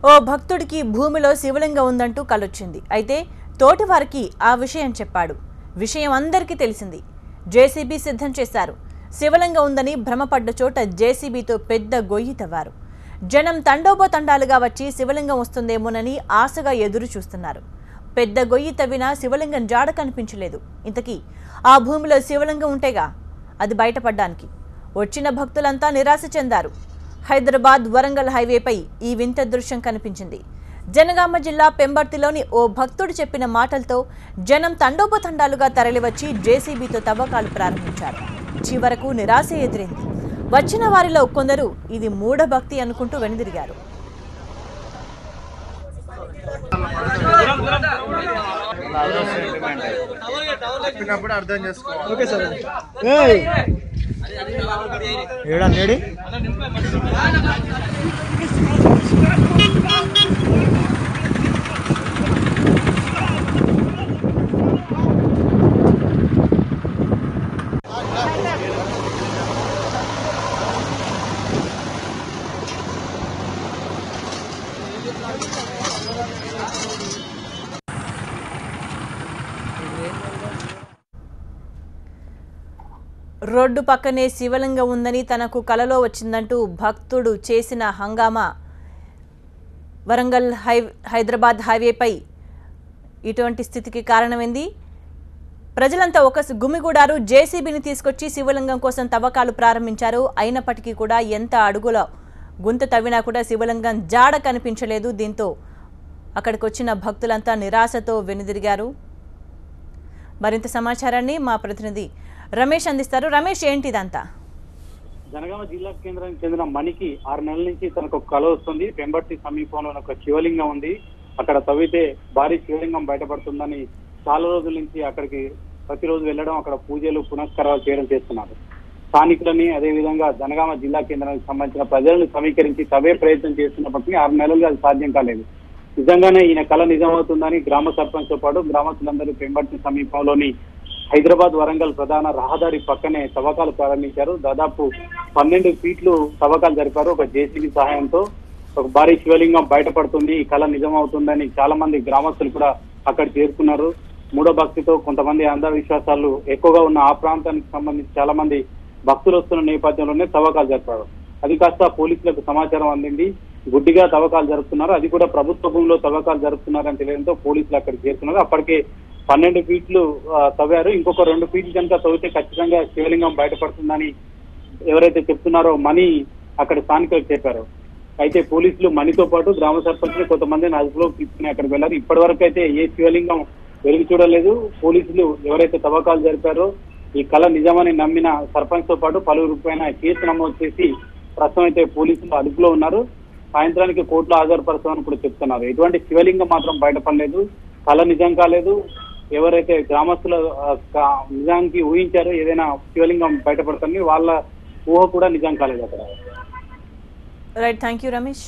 ఓ భక్తుడికి భూమిలో శివలింగం ఉందంటూ కలొచ్చింది. అయితే తోటివారికి ఆ విషయం చెప్పాడు. విషయం అందరికీ తెలిసింది. జేసీబీ సిద్ధం చేశారు. శివలింగం ఉందని భ్రమపడ్డ చోట జేసీబీతో పెద్ద గొయ్యి తవ్వారు. జనం తండోపతండాలుగా వచ్చి శివలింగం వస్తుందేమోనని ఆశగా ఎదురు చూస్తున్నారు. పెద్ద గొయ్యి తవ్వినా శివలింగం జాడ కనిపించలేదు. ఇంతకీ ఆ భూమిలో శివలింగం ఉంటేగా అది బయటపడ్డానికి వచ్చిన భక్తులంతా నిరాశ చెందారు. హైదరాబాద్ వరంగల్ హైవేపై ఈ వింత దృశ్యం కనిపించింది. జనగామ జిల్లా పెంబర్తిలోని ఓ భక్తుడు చెప్పిన మాటలతో జనం తండోపతండాలుగా తరలివచ్చి జేసీబీతో తవ్వకాలు ప్రారంభించారు. చివరకు నిరాశ ఎదురైంది. వచ్చిన వారిలో కొందరు ఇది మూఢభక్తి అనుకుంటూ వెనుదిరిగారు. రోడ్డు పక్కనే శివలింగం ఉందని తనకు కలలో వచ్చిందంటూ భక్తుడు చేసిన హంగామా వరంగల్ హైదరాబాద్ హైవేపై ఇటువంటి స్థితికి కారణమైంది. ప్రజలంతా ఒక గుమిగూడారు. జేసీబీని తీసుకొచ్చి శివలింగం కోసం తవ్వకాలు ప్రారంభించారు. అయినప్పటికీ కూడా ఎంత అడుగుల గుంత తవ్వినా కూడా శివలింగం జాడ కనిపించలేదు. దీంతో అక్కడికి వచ్చిన భక్తులంతా నిరాశతో వెనుదిరిగారు. మరింత సమాచారాన్ని మా ప్రతినిధి రమేష్ అందిస్తారు. రమేష్, ఏంటిదంతా? జనగామ జిల్లా కేంద్రానికి చెందిన మణికి 6 నెలల నుంచి తనకు కల వస్తుంది. పెంబర్తి సమీపంలో ఒక శివలింగం ఉంది, అక్కడ తవ్వితే భారీ శివలింగం బయటపడుతుందని చాలా రోజుల నుంచి అక్కడికి ప్రతిరోజు వెళ్లడం, అక్కడ పూజలు పునస్కారాలు చేయడం చేస్తున్నారు. స్థానికులని అదేవిధంగా జనగామ జిల్లా కేంద్రానికి సంబంధించిన ప్రజలను సమీకరించి తవ్వే ప్రయత్నం చేస్తున్నప్పటికీ 6 నెలలుగా అది సాధ్యం కాలేదు. నిజంగానే ఈయన కళ నిజమవుతుందని గ్రామ సర్పంచ్ తో పాటు గ్రామస్తులందరూ పెంబర్తి సమీపంలోని హైదరాబాద్ వరంగల్ ప్రధాన రహదారి పక్కనే తవ్వకాలు ప్రారంభించారు. దాదాపు 12 ఫీట్లు తవ్వకాలు జరిపారు. ఒక జేసీబీ సహాయంతో ఒక భారీ శివలింగం బయటపడుతుంది, ఈ కళ నిజమవుతుందని చాలా మంది గ్రామస్తులు కూడా అక్కడ చేరుకున్నారు. మూడో భక్తితో కొంతమంది అంధవిశ్వాసాలు ఎక్కువగా ఉన్న ఆ ప్రాంతానికి సంబంధించి చాలా మంది భక్తులు వస్తున్న నేపథ్యంలోనే తవ్వకాలు జరిపారు. అది కాస్త పోలీసులకు సమాచారం అందింది. గుడ్డిగా తవ్వకాలు జరుపుతున్నారు, అది కూడా ప్రభుత్వ భూమిలో తవ్వకాలు జరుపుతున్నారని తెలియడంతో పోలీసులు అక్కడికి చేరుకున్నారు. అప్పటికే 12 ఫీట్లు తవ్వారు. ఇంకొక 2 ఫీట్లు కనుక తవ్వితే ఖచ్చితంగా శివలింగం బయటపడుతుందని ఎవరైతే చెప్తున్నారో మణి అక్కడ స్థానికులకు చెప్పారు. అయితే పోలీసులు మణితో పాటు గ్రామ సర్పంచ్ కొంతమందిని అదుపులోకి తీసుకుని అక్కడికి వెళ్లారు. ఇప్పటి వరకు అయితే ఏ శివలింగం వెలుగు చూడలేదు. పోలీసులు ఎవరైతే తవ్వకాలు జరిపారో ఈ కళ నిజమని నమ్మిన సర్పంచ్ తో పాటు పలువురు పైన కేసు నమోదు చేసి ప్రస్తుతం అయితే పోలీసులు అదుపులో ఉన్నారు. సాయంత్రానికి కోర్టులో హాజరుపరచామని కూడా చెప్తున్నారు. ఎటువంటి శివలింగం మాత్రం బయటపడలేదు, కళ నిజం కాలేదు. ఎవరైతే గ్రామస్తుల నిజానికి ఊహించారో ఏదైనా శివలింగం బయటపడుతుంది, వాళ్ళ ఊహ కూడా నిజం కాలేదు అక్కడ. Right, thank you Ramesh.